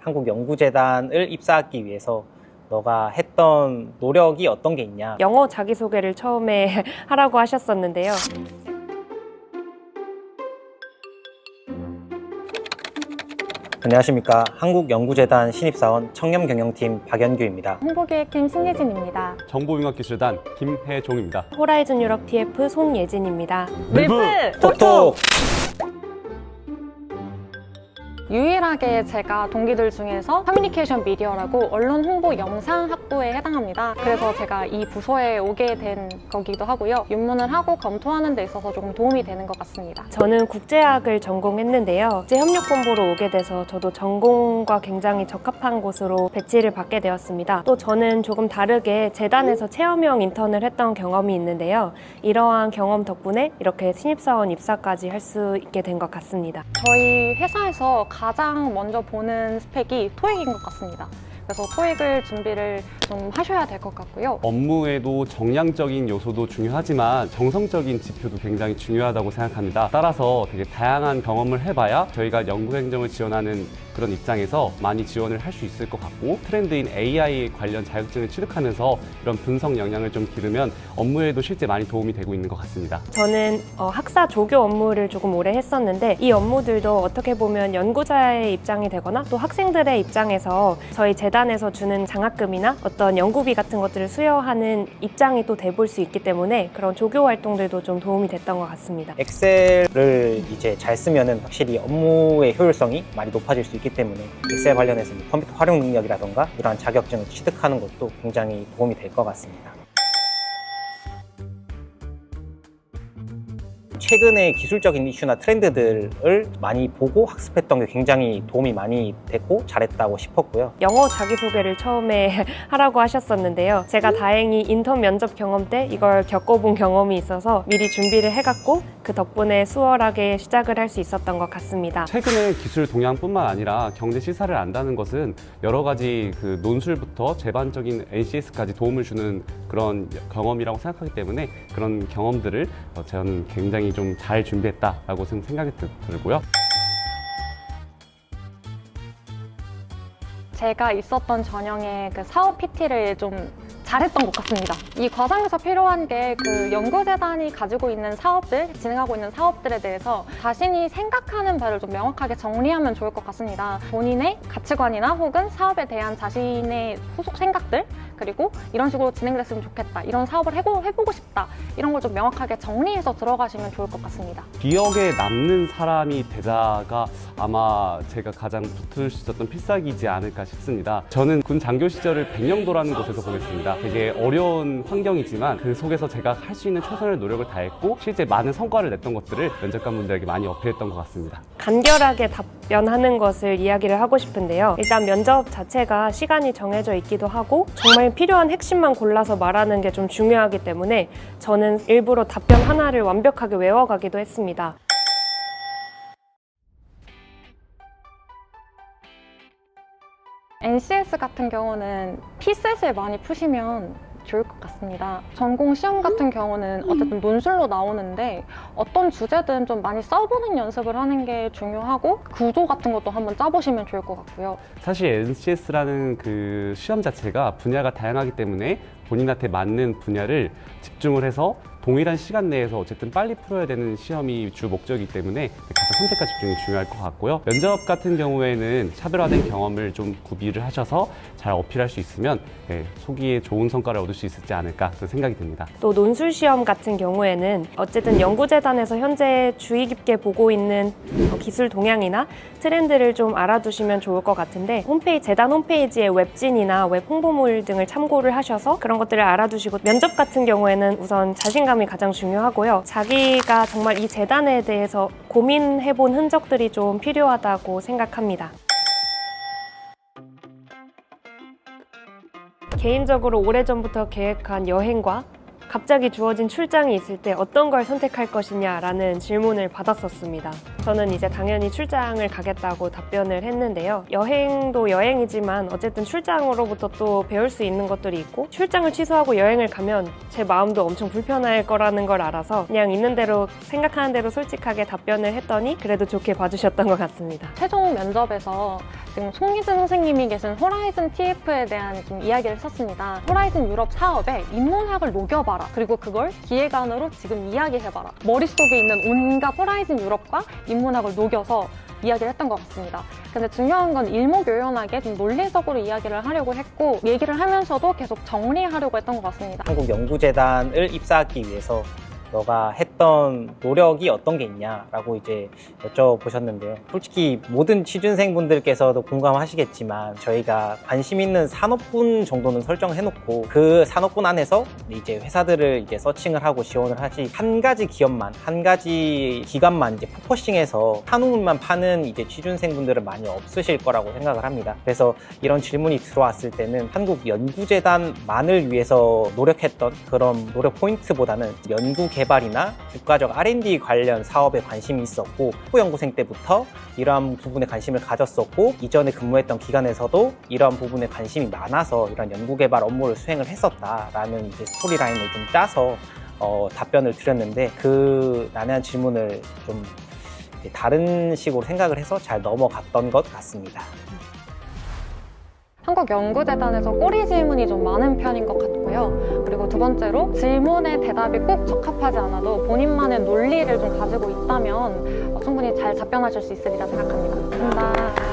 한국연구재단을 입사하기 위해서 너가 했던 노력이 어떤 게 있냐? 영어 자기소개를 처음에 하라고 하셨었는데요. 안녕하십니까. 한국연구재단 신입사원 청렴경영팀 박연규입니다. 홍보기획팀 신예진입니다. 정보융합기술단 김혜종입니다. 호라이즌 유럽 TF 송예진입니다. 톡톡! 유일하게 제가 동기들 중에서 커뮤니케이션 미디어라고 언론 홍보 영상 학부에 해당합니다. 그래서 제가 이 부서에 오게 된 거기도 하고요. 입문을 하고 검토하는 데 있어서 조금 도움이 되는 것 같습니다. 저는 국제학을 전공했는데요. 국제협력본부로 오게 돼서 저도 전공과 굉장히 적합한 곳으로 배치를 받게 되었습니다. 또 저는 조금 다르게 재단에서 체험형 인턴을 했던 경험이 있는데요. 이러한 경험 덕분에 이렇게 신입사원 입사까지 할 수 있게 된 것 같습니다. 저희 회사에서 가장 먼저 보는 스펙이 토익인 것 같습니다. 그래서 토익을 준비를 좀 하셔야 될 것 같고요. 업무에도 정량적인 요소도 중요하지만 정성적인 지표도 굉장히 중요하다고 생각합니다. 따라서 되게 다양한 경험을 해봐야 저희가 연구행정을 지원하는 그런 입장에서 많이 지원을 할 수 있을 것 같고, 트렌드인 AI 관련 자격증을 취득하면서 이런 분석 역량을 좀 기르면 업무에도 실제 많이 도움이 되고 있는 것 같습니다. 저는 학사 조교 업무를 조금 오래 했었는데 이 업무들도 어떻게 보면 연구자의 입장이 되거나 또 학생들의 입장에서 저희 재단에서 주는 장학금이나 어떤 연구비 같은 것들을 수여하는 입장이 또 돼볼 수 있기 때문에 그런 조교 활동들도 좀 도움이 됐던 것 같습니다. 엑셀을 이제 잘 쓰면은 확실히 업무의 효율성이 많이 높아질 수 있기 때문에 엑셀 관련해서는 컴퓨터 활용 능력이라던가 이러한 자격증을 취득하는 것도 굉장히 도움이 될 것 같습니다. 최근의 기술적인 이슈나 트렌드들을 많이 보고 학습했던 게 굉장히 도움이 많이 됐고 잘했다고 싶었고요. 영어 자기소개를 처음에 하라고 하셨었는데요. 제가 다행히 인턴 면접 경험 때 이걸 겪어본 경험이 있어서 미리 준비를 해갖고 그 덕분에 수월하게 시작을 할 수 있었던 것 같습니다. 최근에 기술 동향뿐만 아니라 경제 시사를 안다는 것은 여러 가지 그 논술부터 제반적인 NCS까지 도움을 주는 그런 경험이라고 생각하기 때문에 그런 경험들을 저는 굉장히 좀 잘 준비했다라고 생각이 들고요. 제가 있었던 전형의 그 사업 PT를 좀 잘했던 것 같습니다. 이 과정에서 필요한 게 그 연구재단이 가지고 있는 사업들, 진행하고 있는 사업들에 대해서 자신이 생각하는 바를 좀 명확하게 정리하면 좋을 것 같습니다. 본인의 가치관이나 혹은 사업에 대한 자신의 후속 생각들, 그리고 이런 식으로 진행됐으면 좋겠다, 이런 사업을 해보고 싶다, 이런 걸 좀 명확하게 정리해서 들어가시면 좋을 것 같습니다. 기억에 남는 사람이 되자가 아마 제가 가장 붙을 수 있었던 필살기이지 않을까 싶습니다. 저는 군 장교 시절을 백령도라는 곳에서 보냈습니다. 되게 어려운 환경이지만 그 속에서 제가 할 수 있는 최선의 노력을 다했고 실제 많은 성과를 냈던 것들을 면접관분들에게 많이 어필했던 것 같습니다. 간결하게 답변하는 것을 이야기를 하고 싶은데요. 일단 면접 자체가 시간이 정해져 있기도 하고 정말 필요한 핵심만 골라서 말하는 게 좀 중요하기 때문에 저는 일부러 답변 하나를 완벽하게 외워가기도 했습니다. NCS 같은 경우는 P셋을 많이 푸시면 좋을 것 같습니다. 전공 시험 같은 경우는 어쨌든 논술로 나오는데 어떤 주제든 좀 많이 써보는 연습을 하는 게 중요하고 구조 같은 것도 한번 짜보시면 좋을 것 같고요. 사실 NCS라는 그 시험 자체가 분야가 다양하기 때문에 본인한테 맞는 분야를 집중을 해서 동일한 시간 내에서 어쨌든 빨리 풀어야 되는 시험이 주 목적이기 때문에 가장 선택과 집중이 중요할 것 같고요. 면접 같은 경우에는 차별화된 경험을 좀 구비를 하셔서 잘 어필할 수 있으면 소기에 좋은 성과를 얻을 수 있지 않을까 그런 생각이 듭니다. 또 논술 시험 같은 경우에는 어쨌든 연구재단에서 현재 주의 깊게 보고 있는 기술 동향이나 트렌드를 좀 알아두시면 좋을 것 같은데 재단 홈페이지에 웹진이나 웹 홍보물 등을 참고를 하셔서 그런 것들을 알아두시고 면접 같은 경우에는 우선 자신감이 가장 중요하고요. 자기가 정말 이 재단에 대해서 고민해본 흔적들이 좀 필요하다고 생각합니다. 개인적으로 오래전부터 계획한 여행과 갑자기 주어진 출장이 있을 때 어떤 걸 선택할 것이냐라는 질문을 받았었습니다. 저는 이제 당연히 출장을 가겠다고 답변을 했는데요. 여행도 여행이지만 어쨌든 출장으로부터 또 배울 수 있는 것들이 있고 출장을 취소하고 여행을 가면 제 마음도 엄청 불편할 거라는 걸 알아서 그냥 있는 대로 생각하는 대로 솔직하게 답변을 했더니 그래도 좋게 봐주셨던 것 같습니다. 최종 면접에서 지금 송희진 선생님이 계신 호라이즌 TF에 대한 좀 이야기를 썼습니다. 호라이즌 유럽 사업에 인문학을 녹여봐라. 그리고 그걸 기획안으로 지금 이야기해봐라. 머릿속에 있는 온갖 호라이즌 유럽과 인문학을 녹여서 이야기를 했던 것 같습니다. 근데 중요한 건 일목요연하게 좀 논리적으로 이야기를 하려고 했고 얘기를 하면서도 계속 정리하려고 했던 것 같습니다. 한국연구재단을 입사하기 위해서 너가 했던 노력이 어떤 게 있냐라고 이제 여쭤보셨는데요. 솔직히 모든 취준생분들께서도 공감하시겠지만 저희가 관심 있는 산업군 정도는 설정해놓고 그 산업군 안에서 이제 회사들을 이제 서칭을 하고 지원을 하지 한 가지 기업만, 한 가지 기관만 이제 포커싱해서 한우만 파는 이제 취준생분들은 많이 없으실 거라고 생각을 합니다. 그래서 이런 질문이 들어왔을 때는 한국연구재단만을 위해서 노력했던 그런 노력 포인트보다는 연구 개발이나 국가적 R&D 관련 사업에 관심이 있었고 후연구생 때부터 이러한 부분에 관심을 가졌었고 이전에 근무했던 기관에서도 이러한 부분에 관심이 많아서 이런 연구개발 업무를 수행을 했었다라는 이제 스토리라인을 좀 짜서 답변을 드렸는데 그 난해한 질문을 좀 다른 식으로 생각을 해서 잘 넘어갔던 것 같습니다. 한국연구재단에서 꼬리 질문이 좀 많은 편인 것 같고요. 그리고 두 번째로 질문의 대답이 꼭 적합하지 않아도 본인만의 논리를 좀 가지고 있다면 충분히 잘 답변하실 수 있으리라 생각합니다. 감사합니다.